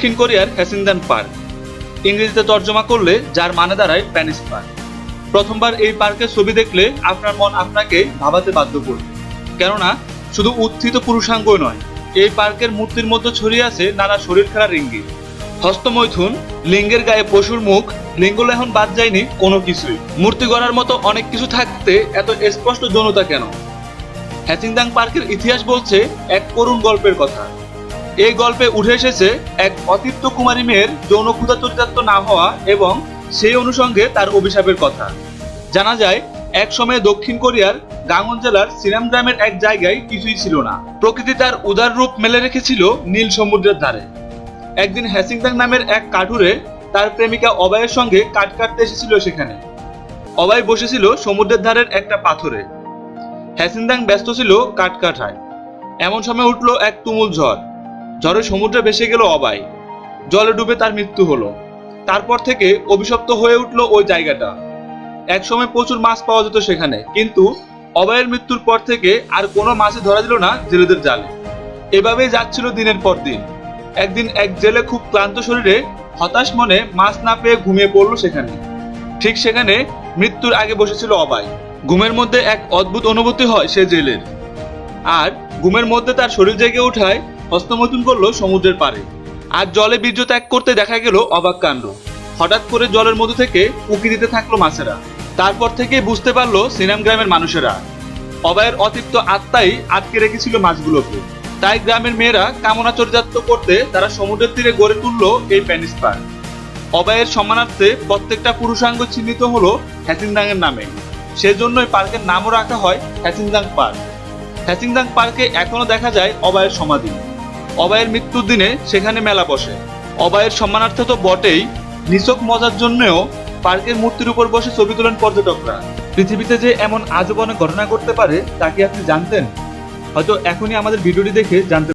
দক্ষিণ কোরিয়ার হ্যাসিংদাং পার্ক, ইংরেজিতে তর্জমা করলে যার মানে দাঁড়ায় প্যানিস পার্ক। প্রথমবার এই পার্কের ছবি দেখলে আপনার মন আপনাকে ভাবাতে বাধ্য করবে, কেননা শুধু উত্থিত পুরুষাঙ্গই নয়, এই পার্কের মূর্তির মধ্যে ছড়িয়ে আছে নানা শরীর খেলার ইঙ্গিত। হস্তমৈথুন, লিঙ্গের গায়ে পশুর মুখ, লিঙ্গলেহন বাদ যায়নি কোনো কিছুই। মূর্তি গড়ার মতো অনেক কিছু থাকতে এত স্পষ্ট যৌনতা কেন? হ্যাসিংদাং পার্কের ইতিহাস বলছে এক করুণ গল্পের কথা। এই গল্পে উঠে এসেছে এক অতৃপ্ত কুমারী মেয়ের যৌন ক্ষুধা চরিতার্থ না হওয়া এবং সেই অনুষঙ্গে তার অভিশাপের কথা। জানা যায় এক সময়ে দক্ষিণ কোরিয়ার গাংওন জেলার সিনাম গ্রামের এক জায়গায় কিছুই ছিল না। প্রকৃতি তার উদার রূপ মেলে রেখেছিল নীল সমুদ্রের ধারে। একদিন হ্যাসিংদাং নামের এক কাঠুরে তার প্রেমিকা অবায়ের সঙ্গে কাঠ কাটতে এসেছিল সেখানে। অবাই বসেছিল সমুদ্রের ধারের একটা পাথরে। হ্যাসিংদাং ব্যস্ত ছিল কাঠ কাটায়। এমন সময় উঠল এক তুমুল ঝড়। ঝড়ে সমুদ্রে ভেসে গেল অবাই। জলে ডুবে তার মৃত্যু হলো। তারপর থেকে অভিশপ্ত হয়ে উঠল ওই জায়গাটা। এক সময় প্রচুর মাছ পাওয়া যেত সেখানে, কিন্তু অবায়ের মৃত্যুর পর থেকে আর কোনো মাছই ধরা দিল না জেলেদের জালে। এভাবেই যাচ্ছিল দিনের পর দিন। একদিন এক জেলে খুব ক্লান্ত শরীরে হতাশ মনে মাছ না পেয়ে ঘুমিয়ে পড়ল সেখানে। ঠিক সেখানে মৃত্যুর আগে বসেছিল অবাই। ঘুমের মধ্যে এক অদ্ভুত অনুভূতি হয় সে জেলের, আর ঘুমের মধ্যে তার শরীর জেগে ওঠায় হস্তমৈথুন করলো সমুদ্রের পাড়ে। আর জলে বীর্য ত্যাগ করতে দেখা গেল অবাক কাণ্ড। হঠাৎ করে জলের মধ্যে থেকে উঁকি দিতে থাকলো মাছেরা। তারপর থেকে বুঝতে পারলো সিনাম গ্রামের মানুষেরা অবায়ের অতৃপ্ত আত্মাই আটকে রেখেছিল মাছগুলোকে। তাই গ্রামের মেয়েরা কামনা চরিতার্থ করতে তারা সমুদ্রের তীরে গড়ে তুললো এই প্যানিস পার্ক। অবায়ের সম্মানার্থে প্রত্যেকটা পুরুষাঙ্গ চিহ্নিত হলো হ্যাসিংদাং এর নামে। সেজন্যই পার্কের নামও রাখা হয় হ্যাসিংদাং পার্ক। হ্যাসিংদাং পার্কে এখনো দেখা যায় অবায়ের সমাধি। অবায়ের মৃত্যুর দিনে সেখানে মেলা বসে। অবায়ের সম্মানার্থে তো বটেই, নিছক মজার জন্যও পার্কের মূর্তির উপর বসে ছবি তোলেন পর্যটকরা। পৃথিবীতে যে এমন আজব অনেক ঘটনা ঘটতে পারে তা কি আপনি জানতেন? হয়তো এখনই আমাদের ভিডিওটি দেখে জানতে